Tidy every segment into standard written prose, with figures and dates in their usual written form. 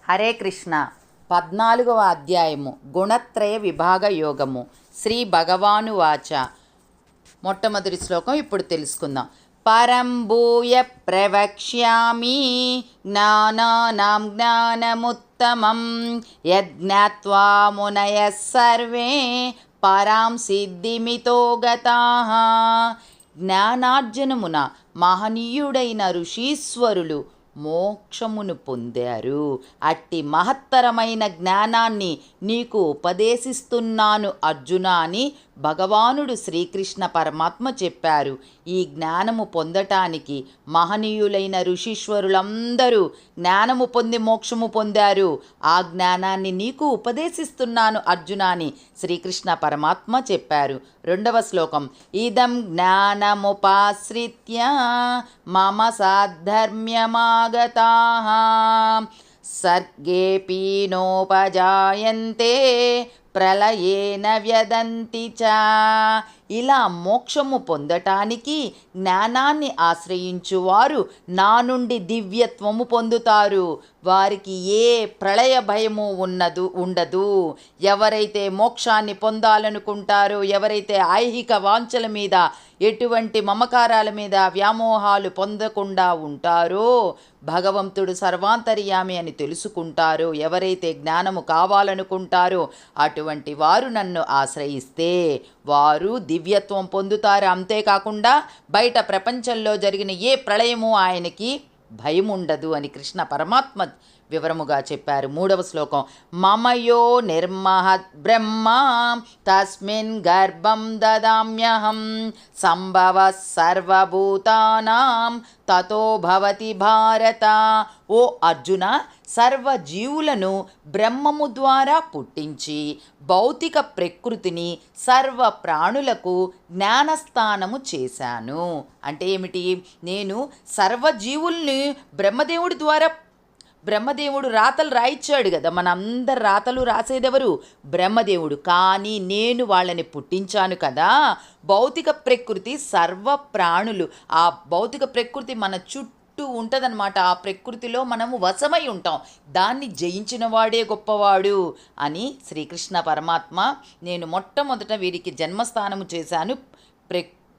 హరే కృష్ణ. 14వ అధ్యాయము గుణత్రయ విభాగ యోగము. శ్రీ భగవాను వాచ. మొట్టమొదటి శ్లోకం ఇప్పుడు తెలుసుకుందాం. పరం భూయ ప్రవక్ష్యామి జ్ఞానానాం జ్ఞానముత్తమం యజ్ఞాత్వా మునయః సర్వే పరాం సిద్ధిమితో గతాః. జ్ఞానార్జనమున మహనీయుడైన ఋషీశ్వరులు మోక్షమును పొందారు. అట్టి మహత్తరమైన జ్ఞానాన్ని నీకు ఉపదేశిస్తున్నాను అర్జున అని భగవానుడు శ్రీకృష్ణ పరమాత్మ చెప్పారు. ఈ జ్ఞానము పొందటానికి మహనీయులైన ఋషీశ్వరులందరూ జ్ఞానము పొంది మోక్షము పొందారు. ఆ జ్ఞానాన్ని నీకు ఉపదేశిస్తున్నాను అర్జున అని శ్రీకృష్ణ పరమాత్మ చెప్పారు. 2వ శ్లోకం. ఇదం జ్ఞానముపాశ్రిత్య మమ సాధర్మ్యమాగతాః సర్గేపి నోపజాయంతే ప్రళయేన వ్యదంతి చ. ఇలా మోక్షము పొందటానికి జ్ఞానాన్ని ఆశ్రయించువారు నా నుండి దివ్యత్వము పొందుతారు. వారికి ఏ ప్రళయ భయము ఉండదు. ఎవరైతే మోక్షాన్ని పొందాలనుకుంటారో, ఎవరైతే ఐహిక వాంఛల మీద, ఎటువంటి మమకారాల మీద వ్యామోహాలు పొందకుండా ఉంటారో, భగవంతుడు సర్వాంతర్యామి అని తెలుసుకుంటారో, ఎవరైతే జ్ఞానము కావాలనుకుంటారో అటువంటి వారు నన్ను ఆశ్రయిస్తే వారు దివ్యత్వం పొందుతారు. అంతేకాకుండా బయట ప్రపంచంలో జరిగిన ఏ ప్రళయము ఆయనకి భయం ఉండదు అని కృష్ణ పరమాత్మ వివరముగా చెప్పారు. 3వ శ్లోకం. మమయో నిర్మహద్ బ్రహ్మ తస్మిన్ గర్భం దదామ్యహం సంభవ సర్వభూతానాం తతో భవతి భారత. ఓ అర్జున, సర్వజీవులను బ్రహ్మము ద్వారా పుట్టించి భౌతిక ప్రకృతిని సర్వ ప్రాణులకు జ్ఞానస్థానము చేశాను. అంటే ఏమిటి? నేను సర్వజీవుల్ని బ్రహ్మదేవుడు రాతలు రాయిచ్చాడు కదా, మనందరి రాతలు రాసేదెవరు? బ్రహ్మదేవుడు. కానీ నేను వాళ్ళని పుట్టించాను కదా. భౌతిక ప్రకృతి సర్వ ప్రాణులు, ఆ భౌతిక ప్రకృతి మన చుట్టూ ఉంటుందన్నమాట. ఆ ప్రకృతిలో మనము వశమై ఉంటాం. దాన్ని జయించిన వాడే గొప్పవాడు అని శ్రీకృష్ణ పరమాత్మ నేను మొట్టమొదట వీరికి జన్మస్థానము చేశాను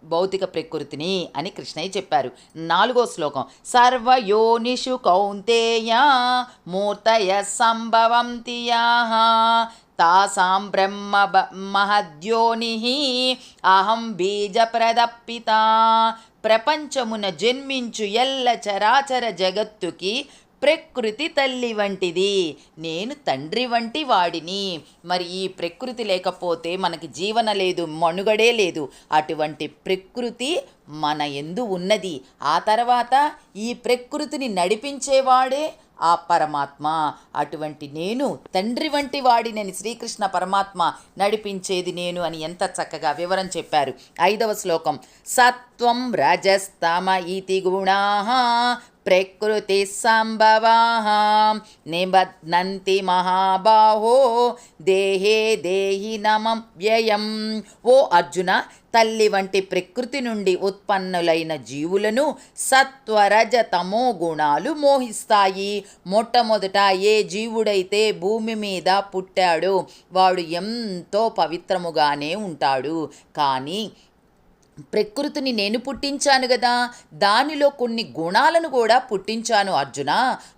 భౌతిక ప్రకృతిని అని కృష్ణయ్య చెప్పారు. 4వ శ్లోకం. సర్వయోనిషు కౌంతేయ మూర్తయ సంభవంతి యాః తాసాం బ్రహ్మ మహద్యోనిః అహం బీజప్రదపిత. ప్రపంచమున జన్మించు ఎల్ల చరాచర జగత్తుకి ప్రకృతి తల్లి వంటిది, నేను తండ్రి వంటి వాడిని. మరి ఈ ప్రకృతి లేకపోతే మనకి జీవన లేదు, మనుగడే లేదు. అటువంటి ప్రకృతి మన యందు ఉన్నది. ఆ తర్వాత ఈ ప్రకృతిని నడిపించేవాడే ఆ పరమాత్మ. అటువంటి నేను తండ్రి వంటి వాడినని శ్రీకృష్ణ పరమాత్మ నడిపించేది నేను అని ఎంత చక్కగా వివరం చెప్పారు. 5వ శ్లోకం. సత్వం రజస్తమ ఇతి గుణాః ప్రకృతి సంభవాః నిబధ్నంతి మహాబాహో దేహే దేహినమం వ్యయం. ఓ అర్జున, తల్లి వంటి ప్రకృతి నుండి ఉత్పన్నులైన జీవులను సత్వరజ తమో గుణాలు మోహిస్తాయి. మొట్టమొదట ఏ జీవుడైతే భూమి మీద పుట్టాడో వాడు ఎంతో పవిత్రముగానే ఉంటాడు. కానీ ప్రకృతిని నేను పుట్టించాను కదా, దానిలో కొన్ని గుణాలను కూడా పుట్టించాను అర్జున.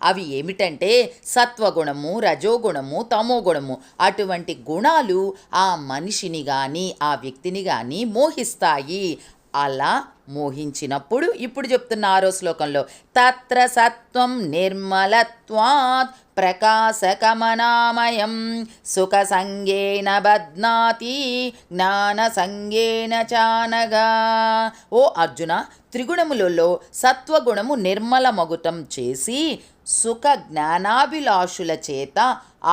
అవి ఏమిటంటే సత్వగుణము, రజోగుణము, తమోగుణము. అటువంటి గుణాలు ఆ మనిషిని కానీ ఆ వ్యక్తిని కానీ మోహిస్తాయి. అలా మోహించినప్పుడు ఇప్పుడు చెప్తున్న 6వ శ్లోకంలో తత్ర సత్వం నిర్మలత్వాత్ ప్రకాశకమనామయం సుఖ సంగేన బధ్నాతి జ్ఞాన సంగేన చానగా. ఓ అర్జున, త్రిగుణములలో సత్వగుణము నిర్మలమగుటం చేసి సుఖ జ్ఞానాభిలాషుల చేత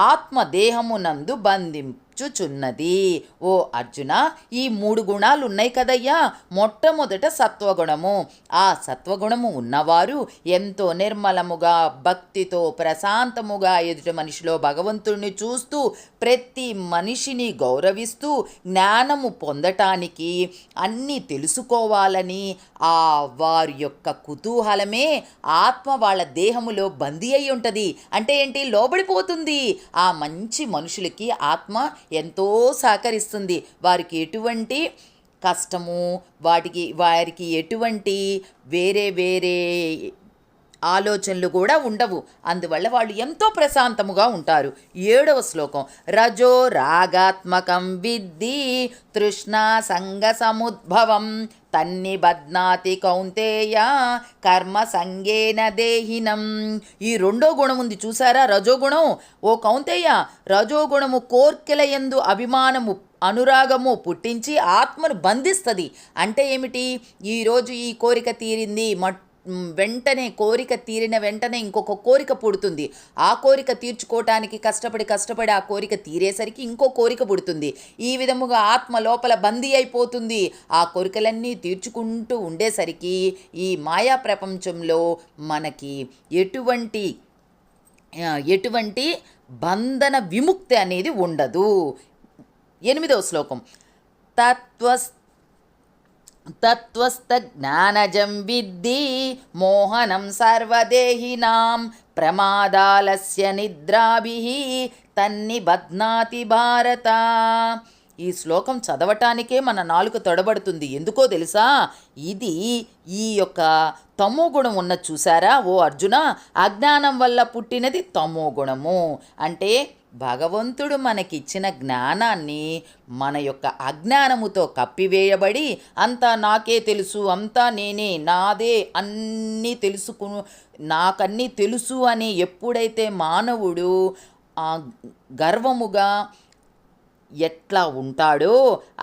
ఆత్మదేహమునందు వచ్చుచున్నది. ఓ అర్జున, ఈ 3 గుణాలు ఉన్నాయి కదయ్యా. మొట్టమొదట సత్వగుణము. ఆ సత్వగుణము ఉన్నవారు ఎంతో నిర్మలముగా, భక్తితో, ప్రశాంతముగా ఎదుటి మనిషిలో భగవంతుడిని చూస్తూ, ప్రతి మనిషిని గౌరవిస్తూ, జ్ఞానము పొందటానికి, అన్నీ తెలుసుకోవాలని వారి యొక్క కుతూహలమే ఆత్మ వాళ్ళ దేహములో బందీ అయి ఉంటుంది. అంటే ఏంటి? లోబడిపోతుంది. ఆ మంచి మనుషులకి ఆత్మ ఎంతో సహకరిస్తుంది. వారికి ఎటువంటి కష్టము, వారికి ఎటువంటి వేరే ఆలోచనలు కూడా ఉండవు. అందువల్ల వాళ్ళు ఎంతో ప్రశాంతముగా ఉంటారు. 7వ శ్లోకం. రజో రాగాత్మకం విద్ధి తృష్ణా సంగ సముద్భవం తన్నిబధ్నాతి కౌంతేయ కర్మ సంగేన దేహినం. ఈ 2వ గుణం ఉంది చూసారా, రజోగుణం. ఓ కౌంతేయ, రజోగుణము కోర్కెల యందు అభిమానము, అనురాగము పుట్టించి ఆత్మను బంధిస్తుంది. అంటే ఏమిటి? ఈరోజు ఈ కోరిక తీరింది, వెంటనే కోరిక తీరిన వెంటనే ఇంకొక కోరిక పుడుతుంది. ఆ కోరిక తీర్చుకోవటానికి కష్టపడి ఆ కోరిక తీరేసరికి ఇంకో కోరిక పుడుతుంది. ఈ విధముగా ఆత్మ లోపల బందీ అయిపోతుంది. ఆ కోరికలన్నీ తీర్చుకుంటూ ఉండేసరికి ఈ మాయా ప్రపంచంలో మనకి ఎటువంటి బంధన విముక్తి అనేది ఉండదు. 8వ శ్లోకం. తత్వస్థ జ్ఞానజం విద్ధి మోహనం సర్వదేహినాం ప్రమాదాలస్య నిద్రాభిః తన్నిబధ్నాతి భారత. ఈ శ్లోకం చదవటానికే మన నాలుక తడబడుతుంది. ఎందుకో తెలుసా? ఇది ఈ యొక్క తమో గుణం ఉన్న చూసారా ఓ అర్జున, అజ్ఞానం వల్ల పుట్టినది తమో గుణము. అంటే భగవంతుడు మనకిచ్చిన జ్ఞానాన్ని మన యొక్క అజ్ఞానముతో కప్పివేయబడి, అంతా నాకే తెలుసు, అంతా నేనే, నాదే, నాకన్నీ తెలుసు అని ఎప్పుడైతే మానవుడు గర్వముగా ఎట్లా ఉంటాడో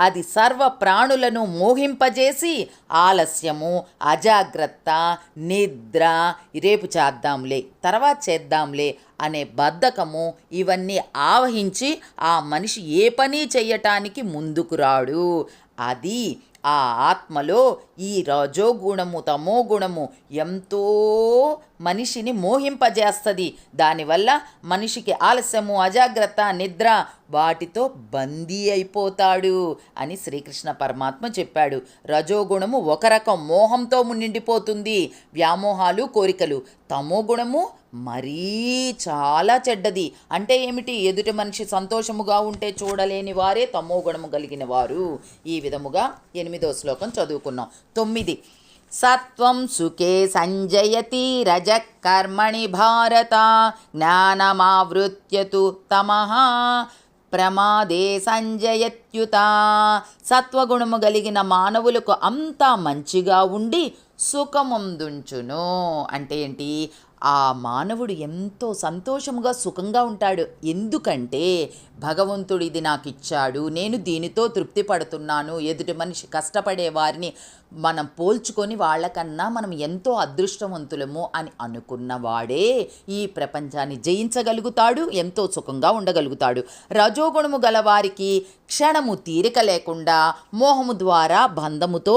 అది సర్వ ప్రాణులను మోహింపజేసి ఆలస్యము, అజాగ్రత్త, నిద్ర, రేపు చేద్దాంలే, తర్వాత చేద్దాంలే అనే బద్ధకము ఇవన్నీ ఆవహించి ఆ మనిషి ఏ పని చెయ్యటానికి ముందుకు రాడు. అది ఆ ఆత్మలో ఈ రజోగుణము, తమో గుణము ఎంతో మనిషిని మోహింపజేస్తుంది. దానివల్ల మనిషికి ఆలస్యము, అజాగ్రత్త, నిద్ర వాటితో బందీ అయిపోతాడు అని శ్రీకృష్ణ పరమాత్మ చెప్పాడు. రజోగుణము ఒక రకం మోహంతో నిండిపోతుంది, వ్యామోహాలు, కోరికలు. తమో గుణము మరీ చాలా చెడ్డది. అంటే ఏమిటి? ఎదుటి మనిషి సంతోషముగా ఉంటే చూడలేని వారే తమో గుణము కలిగిన వారు. ఈ విధముగా 8వ శ్లోకం చదువుకున్నాం. 9. సత్వం సుఖే సంజయతి రజః కర్మణి భారత జ్ఞానమావృత్యతు తమః ప్రమాదే సంజయత్యుత. సత్వగుణము కలిగిన మానవులకు అంతా మంచిగా ఉండి సుఖముందుంచును. అంటే ఏంటి? ఆ మానవుడు ఎంతో సంతోషముగా సుఖంగా ఉంటాడు. ఎందుకంటే భగవంతుడు ఇది నాకు ఇచ్చాడు, నేను దీనితో తృప్తి పడుతున్నాను. ఎదుటి మనిషి కష్టపడే వారిని మనం పోల్చుకొని వాళ్ళకన్నా మనం ఎంతో అదృష్టవంతులము అని అనుకున్నవాడే ఈ ప్రపంచాన్ని జయించగలుగుతాడు, ఎంతో సుఖంగా ఉండగలుగుతాడు. రజోగుణము గలవారికి క్షణము తీరిక లేకుండా మోహము ద్వారా బంధముతో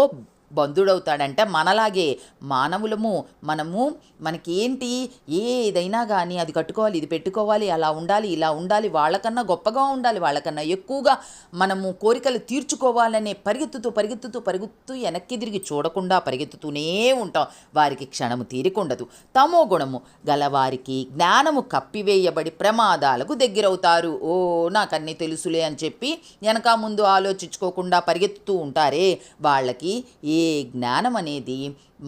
బంధుడవుతాడంట. మనలాగే మానవులము, మనకి ఏంటి, ఏదైనా కానీ అది కట్టుకోవాలి, ఇది పెట్టుకోవాలి, అలా ఉండాలి, ఇలా ఉండాలి, వాళ్ళకన్నా గొప్పగా ఉండాలి, వాళ్ళకన్నా ఎక్కువగా మనము కోరికలు తీర్చుకోవాలనే పరిగెత్తుతూ వెనక్కి తిరిగి చూడకుండా పరిగెత్తుతూనే ఉంటాం. వారికి క్షణము తీరికుండదు. తమో గుణము గలవారికి జ్ఞానము కప్పివేయబడి ప్రమాదాలకు దగ్గరవుతారు. నాకన్నీ తెలుసులే అని చెప్పి వెనక ముందు ఆలోచించుకోకుండా పరిగెత్తుతూ ఉంటారే, వాళ్ళకి ఏ జ్ఞానం అనేది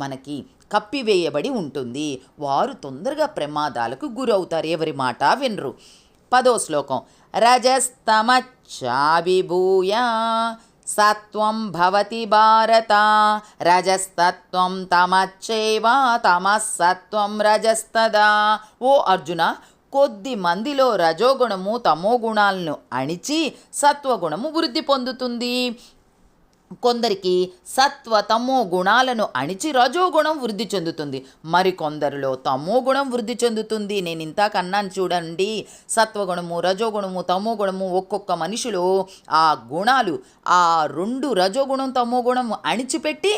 మనకి కప్పివేయబడి ఉంటుంది. వారు తొందరగా ప్రమాదాలకు గురవుతారు, ఎవరి మాట వినరు. 10వ శ్లోకం. రజస్తమచ్చాభిభూయ సత్వం భవతి భారత రజస్తత్వం తమచ్చైవ తమస్సత్వం రజస్తదా. ఓ అర్జున, కొద్ది మందిలో రజోగుణము తమో గుణాలను అణిచి సత్వగుణము వృద్ధి పొందుతుంది. కొందరికి సత్వ తమో గుణాలను అణిచి రజోగుణం వృద్ధి చెందుతుంది, మరికొందరిలో తమో గుణం వృద్ధి చెందుతుంది. నేను ఇంతాక అన్నాను చూడండి, సత్వగుణము రజోగుణము తమో గుణము, ఒక్కొక్క మనిషిలో ఆ గుణాలు, ఆ రెండు రజోగుణం తమో గుణము అణిచిపెట్టి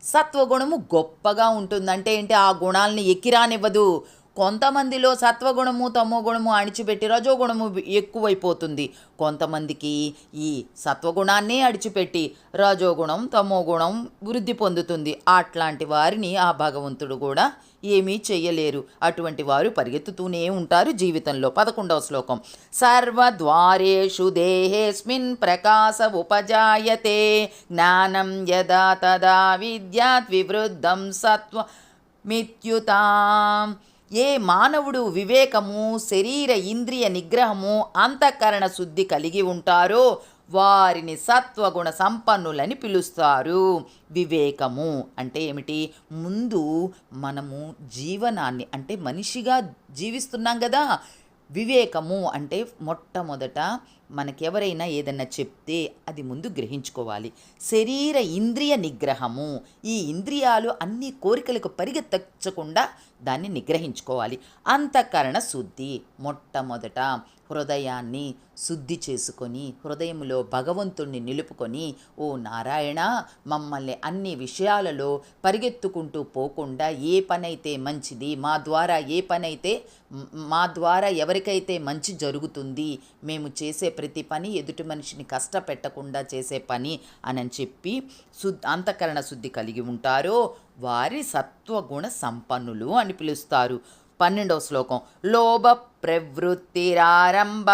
సత్వగుణము గొప్పగా ఉంటుంది. అంటే ఏంటి, ఆ గుణాలని ఎక్కిరానివ్వదు. కొంతమందిలో సత్వగుణము తమో గుణము అణిచిపెట్టి రజోగుణము ఎక్కువైపోతుంది. కొంతమందికి ఈ సత్వగుణాన్నే అడిచిపెట్టి రజోగుణం తమో గుణం వృద్ధి పొందుతుంది. అట్లాంటి వారిని ఆ భగవంతుడు కూడా ఏమీ చెయ్యలేరు. అటువంటి వారు పరిగెత్తుతూనే ఉంటారు జీవితంలో. 11వ శ్లోకం. సర్వద్వారేషు దేహేస్మిన్ ప్రకాశ ఉపజాయతే జ్ఞానం యదా తదా విద్యాత్ వివృద్ధం సత్వమిత్యుతాం. ఏ మానవుడు వివేకము, శరీర ఇంద్రియ నిగ్రహము, అంతఃకరణ శుద్ధి కలిగి ఉంటారో వారిని సత్వగుణ సంపన్నులని పిలుస్తారు. వివేకము అంటే ఏమిటి? ముందు మనము జీవనాన్ని, అంటే మనిషిగా జీవిస్తున్నాం కదా, వివేకము అంటే మొట్టమొదట మనకెవరైనా ఏదన్నా చెప్తే అది ముందు గ్రహించుకోవాలి. శరీర ఇంద్రియ నిగ్రహము, ఈ ఇంద్రియాలు అన్ని కోరికలకు పరిగెత్తకుండా దాన్ని నిగ్రహించుకోవాలి. అంతఃకరణ శుద్ధి, మొట్టమొదట హృదయాన్ని శుద్ధి చేసుకొని హృదయంలో భగవంతుణ్ణి నిలుపుకొని, ఓ నారాయణ, మమ్మల్ని అన్ని విషయాలలో పరిగెత్తుకుంటూ పోకుండా ఏ పనైతే మంచిది, మా ద్వారా ఎవరికైతే మంచి జరుగుతుంది, మేము చేసే ప్రతి పని ఎదుటి మనిషిని కష్టపెట్టకుండా చేసే పని అని చెప్పి అంతఃకరణ శుద్ధి కలిగి ఉంటారో వారి సత్వగుణ సంపన్నులు అని పిలుస్తారు. 12వ శ్లోకం. లోభ ప్రవృత్తిరారంభ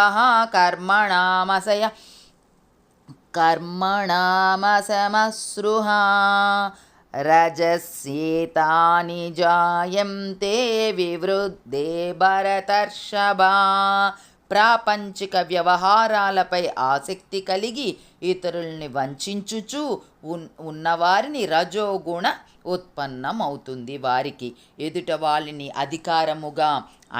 కర్మణామసమస్పృహ రజస్యేతాని జాయంతే వివృద్ధే భరతర్షభా. ప్రాపంచిక వ్యవహారాలపై ఆసక్తి కలిగి ఇతరుల్ని వంచుచు ఉన్నవారిని రజోగుణ ఉత్పన్నమవుతుంది. వారికి ఎదుట వాళ్ళని అధికారముగా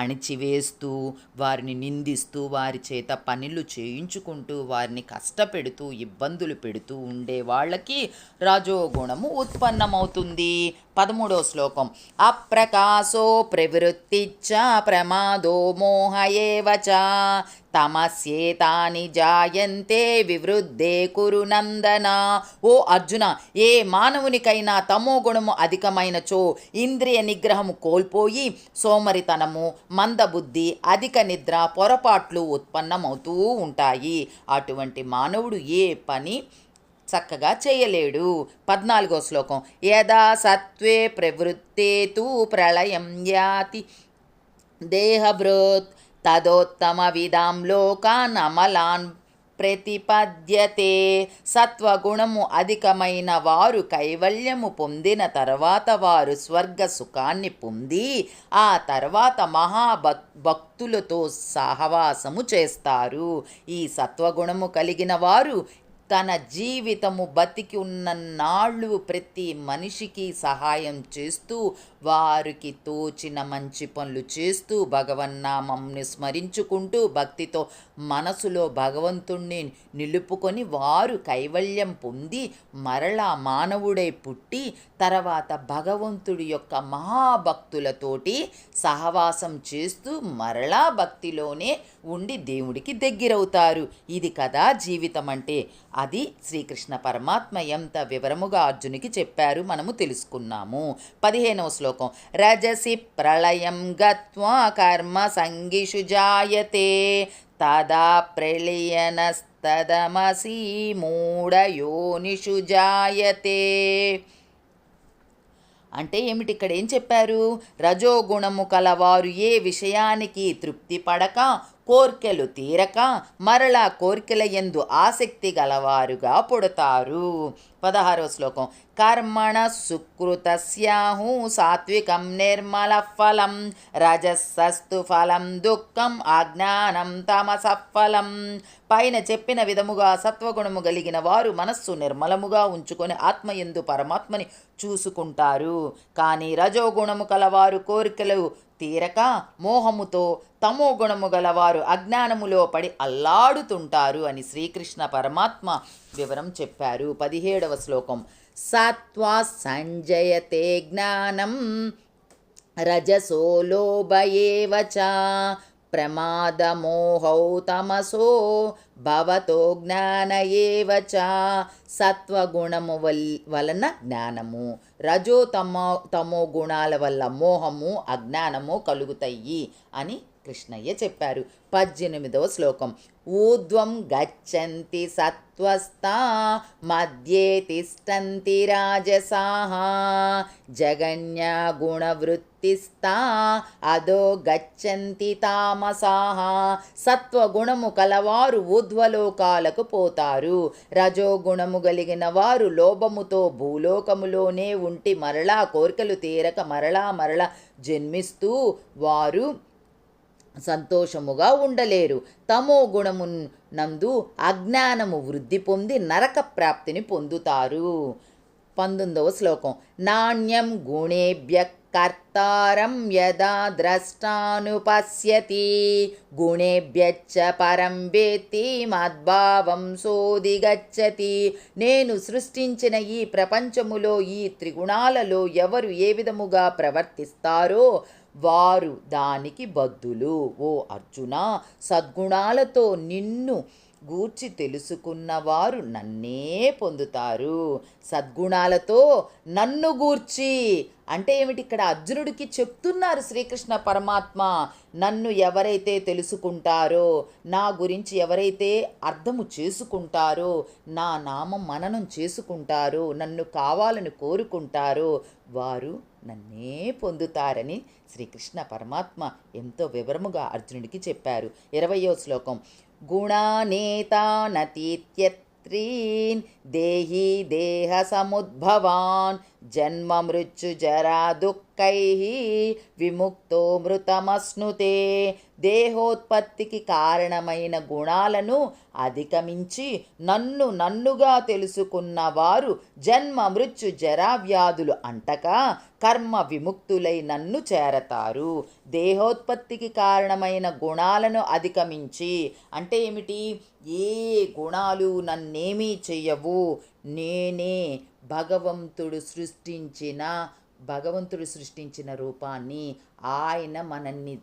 అణిచివేస్తూ, వారిని నిందిస్తూ, వారి చేత పనులు చేయించుకుంటూ, వారిని కష్టపెడుతూ, ఇబ్బందులు పెడుతూ ఉండే వాళ్ళకి రజోగుణము ఉత్పన్నమవుతుంది. 13వ శ్లోకం. అప్రకాశో ప్రవృత్తిచ్చ ప్రమాదో మోహ ఏవ చ తమస్యేతాని జాయంతే వివృద్ధే కురు నందన. ఓ అర్జున, ఏ మానవునికైనా తమో గుణము అధికమైనచో ఇంద్రియ నిగ్రహము కోల్పోయి సోమరితనము, మందబుద్ధి, అధిక నిద్ర, పొరపాట్లు ఉత్పన్నమవుతూ ఉంటాయి. అటువంటి మానవుడు ఏ పని చక్కగా చేయలేడు. 14వ శ్లోకం. యదా సత్వే ప్రవృత్తే తు ప్రళయం యాతి దేహభృత్ తదోత్తమ విదాం లోకాన్ అమలాన్ ప్రతిపద్యతే. సత్వగుణము అధికమైన వారు కైవల్యము పొందిన తర్వాత వారు స్వర్గ సుఖాన్ని పొంది ఆ తర్వాత భక్తులతో సహవాసము చేస్తారు. ఈ సత్వగుణము కలిగిన వారు తన జీవితము బతికి ఉన్న నాళ్ళు ప్రతి మనిషికి సహాయం చేస్తూ, వారికి తోచిన మంచి పనులు చేస్తూ, భగవన్నామంని స్మరించుకుంటూ, భక్తితో మనసులో భగవంతుణ్ణి నిలుపుకొని వారు కైవల్యం పొంది మరలా మానవుడై పుట్టి తర్వాత భగవంతుడి యొక్క మహాభక్తులతోటి సహవాసం చేస్తూ మరలా భక్తిలోనే ఉండి దేవుడికి దగ్గరవుతారు. ఇది కదా జీవితం అంటే. అది శ్రీకృష్ణ పరమాత్మ ఎంత వివరముగా అర్జునికి చెప్పారు, మనము తెలుసుకున్నాము. 15వ శ్లోకం. రజసి ప్రళయం గత్వా కర్మ సంగిషు జాయతే తదా ప్రళయనస్తదమసి మూఢయోనిషు జాయతే. అంటే ఏమిటి? ఇక్కడ ఏం చెప్పారు? రజోగుణము కలవారు ఏ విషయానికి తృప్తి పడక, కోర్కెలు తీరక మరలా కోర్కెల యందు ఆసక్తి గలవారుగా పుడతారు. 16వ శ్లోకం. కర్మణ సుకృతస్యాహు సాత్వికం నిర్మల ఫలం రజస్సస్తు ఫలం దుఃఖం అజ్ఞానం తమసఫలం. పైన చెప్పిన విధముగా సత్వగుణము కలిగిన వారు మనస్సు నిర్మలముగా ఉంచుకొని ఆత్మయందు పరమాత్మని చూసుకుంటారు. కానీ రజోగుణము కలవారు కోరికలు తీరక మోహముతో తమో గుణము గలవారు అజ్ఞానములో పడి అల్లాడుతుంటారు అని శ్రీకృష్ణ పరమాత్మ వివరం చెప్పారు. 17వ శ్లోకం. సత్వా సంజయతే జ్ఞానం రజసో లోభ ఏవ చ ప్రమాదమోహౌ తమసో భవతో జ్ఞాన ఏవ చ. సత్వగుణము వలన జ్ఞానము, రజో తమో గుణాల వల్ల మోహము అజ్ఞానము కలుగుతాయి అని కృష్ణయ్య చెప్పారు. 18వ శ్లోకం. ఊర్ధ్వం గచ్చంతి సత్వస్థా మధ్యే తిష్టంతి రాజసాః జగన్య గుణవృత్తిస్థా అదో గచ్చంతి తామసాః. సత్వగుణము కలవారు ఊర్ధ్వలోకాలకు పోతారు. రజోగుణము కలిగిన వారు లోభముతో భూలోకములోనే ఉండి మరలా కోరికలు తీరక మరలా జన్మిస్తూ వారు సంతోషముగా ఉండలేరు. తమో గుణము నందు అజ్ఞానము వృద్ధి పొంది నరక ప్రాప్తిని పొందుతారు. 19వ శ్లోకం. నాణ్యం గుణేభ్య కర్తారం యదా ద్రష్టానుపశ్యతి గుణేభ్యచ్చ పరం వేత్తి మద్భావం సోదిగచ్చతి. నేను సృష్టించిన ఈ ప్రపంచములో ఈ త్రిగుణాలలో ఎవరు ఏ విధముగా ప్రవర్తిస్తారో వారు దానికి బద్ధులు. ఓ అర్జున, సద్గుణాలతో నిన్ను గూర్చి తెలుసుకున్నవారు నన్నే పొందుతారు. సద్గుణాలతో నన్ను గూర్చి అంటే ఏమిటి? ఇక్కడ అర్జునుడికి చెప్తున్నారు శ్రీకృష్ణ పరమాత్మ, నన్ను ఎవరైతే తెలుసుకుంటారో, నా గురించి ఎవరైతే అర్థము చేసుకుంటారో, నా నామం మననం చేసుకుంటారో, నన్ను కావాలని కోరుకుంటారో వారు నన్నే పొందుతారని శ్రీకృష్ణ పరమాత్మ ఎంతో వివరముగా అర్జునుడికి చెప్పారు. 20వ శ్లోకం. గుణానేతానతీత్యత్రీన్ దేహి దేహ సముద్భవాన్ జన్మ మృత్యు జరా దుఃఖైః విముక్తో మృతమశ్నుతే. దేహోత్పత్తికి కారణమైన గుణాలను అధిగమించి నన్నుగా తెలుసుకున్నవారు జన్మ మృత్యు జరా వ్యాధులు అంటక కర్మ విముక్తులై నన్ను చేరతారు. దేహోత్పత్తికి కారణమైన గుణాలను అధిగమించి అంటే ఏమిటి? ఏ గుణాలు నన్నేమీ చెయ్యవు, నేనే భగవంతుడు సృష్టించిన రూపాన్ని, ఆయన మనల్ని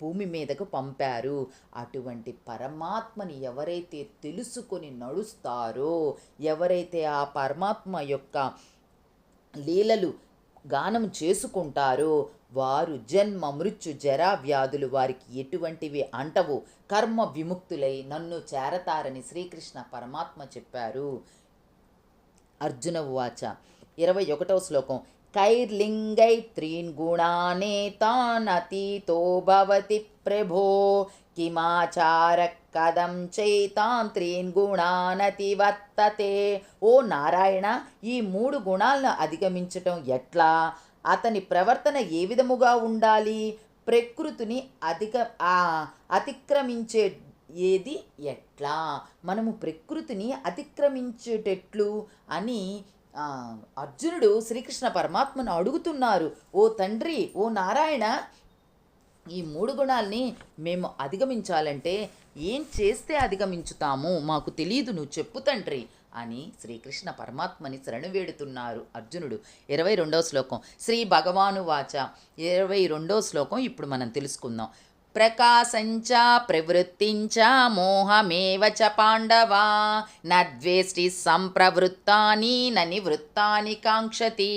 భూమి మీదకు పంపారు. అటువంటి పరమాత్మని ఎవరైతే తెలుసుకొని నడుస్తారో, ఎవరైతే ఆ పరమాత్మ యొక్క లీలలు గానం చేసుకుంటారో వారు జన్మ మృత్యు జరా వ్యాధులు వారికి ఎటువంటివి అంటవు, కర్మ విముక్తులై నన్ను చేరతారని శ్రీకృష్ణ పరమాత్మ చెప్పారు. అర్జున ఉవాచ. 21వ శ్లోకం. కైర్లింగై త్రీన్ గుణానేతానతీతో భవతి ప్రభో కిమాచార కదం చైతాన్ త్రీన్ గుణానతి వర్తతే. ఓ నారాయణ, ఈ 3 గుణాలను అధిగమించటం ఎట్లా? అతని ప్రవర్తన ఏ విధముగా ఉండాలి? ప్రకృతిని అతిక్రమించే ఏది ఎట్లా? మనము ప్రకృతిని అతిక్రమించేటట్లు అని అర్జునుడు శ్రీకృష్ణ పరమాత్మను అడుగుతున్నారు. ఓ తండ్రి, ఓ నారాయణ, ఈ 3 గుణాల్ని మేము అధిగమించాలంటే ఏం చేస్తే అధిగమించుతాము? మాకు తెలియదు, నువ్వు చెప్పు తండ్రి అని శ్రీకృష్ణ పరమాత్మని శరణు వేడుతున్నారు అర్జునుడు. 22వ శ్లోకం. శ్రీ భగవాను వాచ. 22వ శ్లోకం ఇప్పుడు మనం తెలుసుకుందాం. ప్రకాశంచ ప్రవృత్తించ మోహమేవ చ పాండవా నద్వేష్టి సంప్రవృత్తాని నివృత్తాని కాంక్షతి.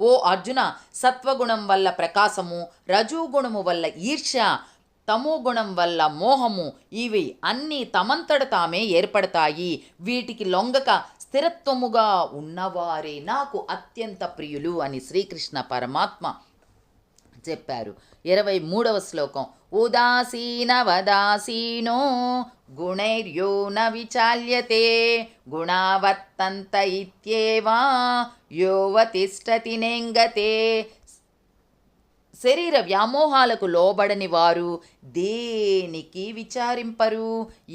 ఓ అర్జున, సత్వగుణం వల్ల ప్రకాశము, రజోగుణము వల్ల ఈర్ష్య, తమోగుణం వల్ల మోహము, ఇవి అన్నీ తమంతట తామే ఏర్పడతాయి. వీటికి లొంగక స్థిరత్వముగా ఉన్నవారే నాకు అత్యంత ప్రియులు అని శ్రీకృష్ణ పరమాత్మ చెప్పారు. 23వ శ్లోకం. ఉదాసీనవదాసీనో గుణైర్యో న విచాల్యతే గుణావర్తంత ఇత్యేవా యోవతిష్టతి నేంగతే. శరీర వ్యామోహాలకు లోబడని వారు దేనికి విచారింపరు.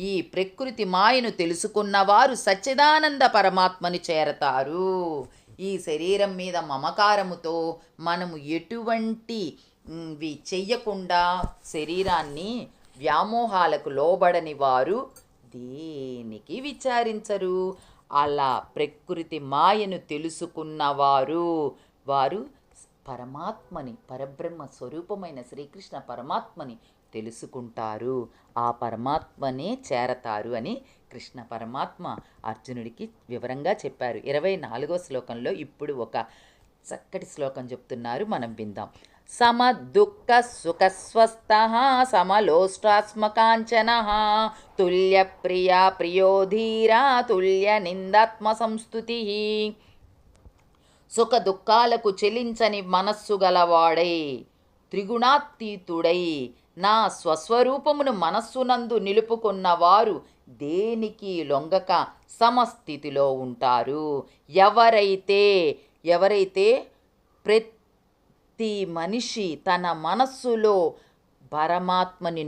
ఈ ప్రకృతి మాయను తెలుసుకున్నవారు సచ్చిదానంద పరమాత్మని చేరతారు. ఈ శరీరం మీద మమకారముతో మనము ఎటువంటి ఇవి చెయ్యకుండా శరీరాన్ని వ్యామోహాలకు లోబడని వారు దేనికి విచారించరు. అలా ప్రకృతి మాయను తెలుసుకున్నవారు వారు పరమాత్మని, పరబ్రహ్మ స్వరూపమైన శ్రీకృష్ణ పరమాత్మని తెలుసుకుంటారు, ఆ పరమాత్మనే చేరతారు అని కృష్ణ పరమాత్మ అర్జునుడికి వివరంగా చెప్పారు. 24వ శ్లోకంలో ఇప్పుడు ఒక చక్కటి శ్లోకం చెప్తున్నారు, మనం విందాం. సమదుఃఖ సుఖస్వస్థ సమలోష్టాస్మకాంచన తుల్య ప్రియా ప్రియో ధీరా తుల్య నిందాత్మ సంస్తుతి. సుఖ దుఃఖాలకు చెలించని మనస్సు గలవాడై త్రిగుణాతీతుడై నా స్వస్వరూపమును మనస్సునందు నిలుపుకున్నవారు దేనికి లొంగక సమస్థితిలో ఉంటారు. ఎవరైతే ప్రతి మనిషి తన మనస్సులో పరమాత్మని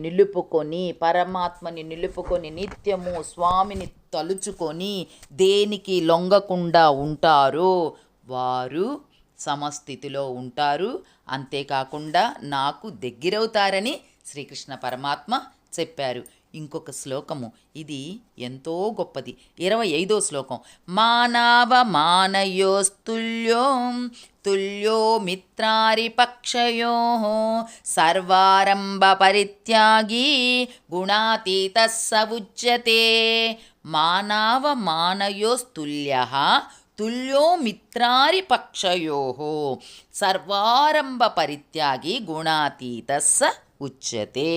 నిలుపుకొని నిత్యము స్వామిని తలుచుకొని దేనికి లొంగకుండా ఉంటారో వారు సమస్థితిలో ఉంటారు. అంతేకాకుండా నాకు దగ్గరవుతారని శ్రీకృష్ణ పరమాత్మ చెప్పారు. ఇంకొక శ్లోకము, ఇది ఎంతో గొప్పది. 25వ శ్లోకం. మానవ మానయోస్తుల్యో తుల్యో మిత్రారిపక్షయో సర్వారంభ పరిత్యాగి గుణాతీత సవుచ్యతే. మానవ మానయోస్తుల్య తుల్యో మిత్రారిపక్షయో సర్వారంభ పరిత్యాగి గుణాతీత స ఉచ్యతే.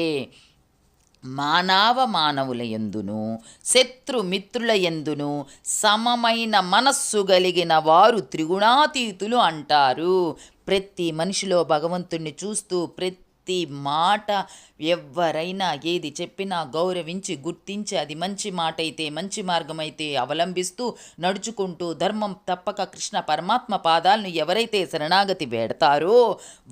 మానవుల యందును శత్రుమిత్రుల యందును సమమైన మనస్సు కలిగిన వారు త్రిగుణాతీతులు అంటారు. ప్రతి మనిషిలో భగవంతుణ్ణి చూస్తూ ప్రతి మాట ఎవరైనా ఏది చెప్పినా గౌరవించి గుర్తించి అది మంచి మాట అయితే మంచి మార్గమైతే అవలంబిస్తూ నడుచుకుంటూ ధర్మం తప్పక కృష్ణ పరమాత్మ పాదాలను ఎవరైతే శరణాగతి వేడతారో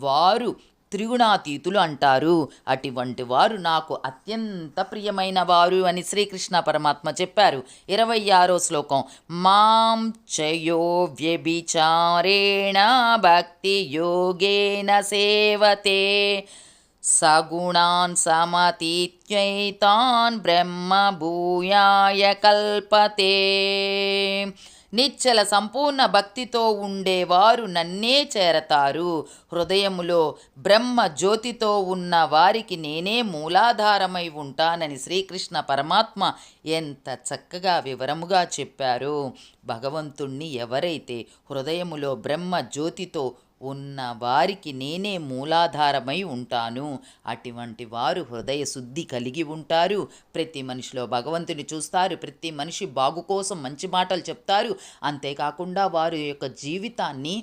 వారు త్రిగుణాతీతులు అంటారు. అటువంటి వారు నాకు అత్యంత ప్రియమైన వారు అని శ్రీకృష్ణ పరమాత్మ చెప్పారు. 26వ శ్లోకం. మాం చయో వ్యభిచారేణ భక్తి యోగేన సేవతే సగుణాన్ సమతీత్యైతాన్ బ్రహ్మ భూయాయ కల్పతే. నిశ్చల సంపూర్ణ భక్తితో ఉండేవారు నన్నే చేరతారు. హృదయములో బ్రహ్మ జ్యోతితో ఉన్న వారికి నేనే మూలాధారమై ఉంటానని శ్రీకృష్ణ పరమాత్మ ఎంత చక్కగా వివరముగా చెప్పారు. భగవంతుణ్ణి ఎవరైతే హృదయములో బ్రహ్మ జ్యోతితో ఉన్న వారికి నేనే మూలాధారమై ఉంటాను. అటువంటి వారు హృదయ శుద్ధి కలిగి ఉంటారు. ప్రతి మనిషిలో భగవంతుని చూస్తారు. ప్రతి మనిషి బాగు కోసం మంచి మాటలు చెప్తారు. అంతేకాకుండా వారి యొక్క జీవితాన్ని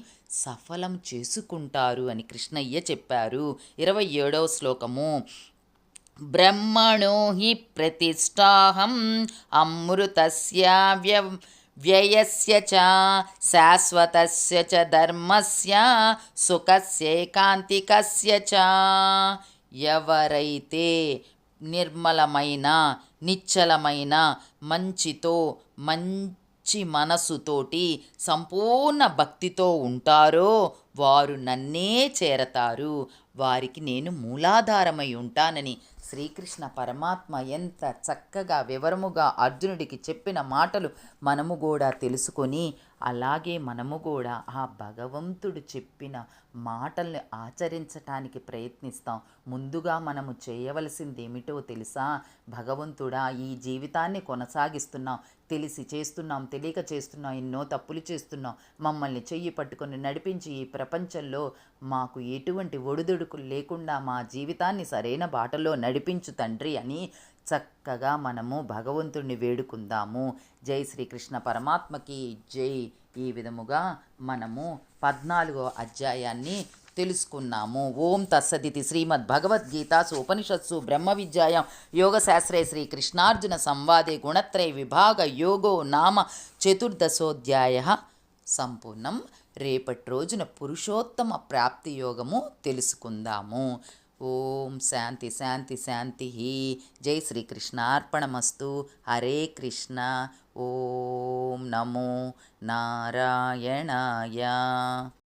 సఫలం చేసుకుంటారు అని కృష్ణయ్య చెప్పారు. 27వ శ్లోకము. బ్రహ్మణో హి ప్రతిష్టాహం అమృతస్య వ్యయస్య చ శాశ్వతస్య చ ధర్మస్య సుఖస్యేకాంతికస్య చ. ఎవరైతే నిర్మలమైన నిశ్చలమైన మంచి మనసుతోటి సంపూర్ణ భక్తితో ఉంటారో వారు నన్నే చేరతారు. వారికి నేను మూలాధారమై ఉంటానని శ్రీకృష్ణ పరమాత్మ ఎంత చక్కగా వివరముగా అర్జునుడికి చెప్పిన మాటలు మనము కూడా తెలుసుకొని అలాగే మనము కూడా ఆ భగవంతుడు చెప్పిన మాటల్ని ఆచరించటానికి ప్రయత్నిస్తాం. ముందుగా మనము చేయవలసింది ఏమిటో తెలుసా? భగవంతుడా, ఈ జీవితాన్ని కొనసాగిస్తున్నాం, తెలిసి చేస్తున్నాం, తెలియక చేస్తున్నాం, ఎన్నో తప్పులు చేస్తున్నాం, మమ్మల్ని చెయ్యి పట్టుకొని నడిపించి ఈ ప్రపంచంలో మాకు ఎటువంటి ఒడిదుడుకులు లేకుండా మా జీవితాన్ని సరైన బాటలో నడిపించు తండ్రి అని చక్కగా మనము భగవంతుణ్ణి వేడుకుందాము. జై శ్రీకృష్ణ పరమాత్మకి జై. ఈ విధముగా మనము 14వ అధ్యాయాన్ని తెలుసుకున్నాము. ఓం తత్సదితి. శ్రీమద్ భగవద్గీతాసు ఉపనిషత్సు బ్రహ్మ విద్యాయాం యోగశాస్త్రే శ్రీకృష్ణార్జున సంవాదే గుణత్రయ విభాగ యోగో నామ 14వ సంపూర్ణం. రేపటి రోజున పురుషోత్తమ ప్రాప్తి యోగము తెలుసుకుందాము. ఓం శాంతి శాంతి శాంతి. జై శ్రీకృష్ణార్పణమస్తు. హరే కృష్ణ. ఓం నమో నారాయణాయ.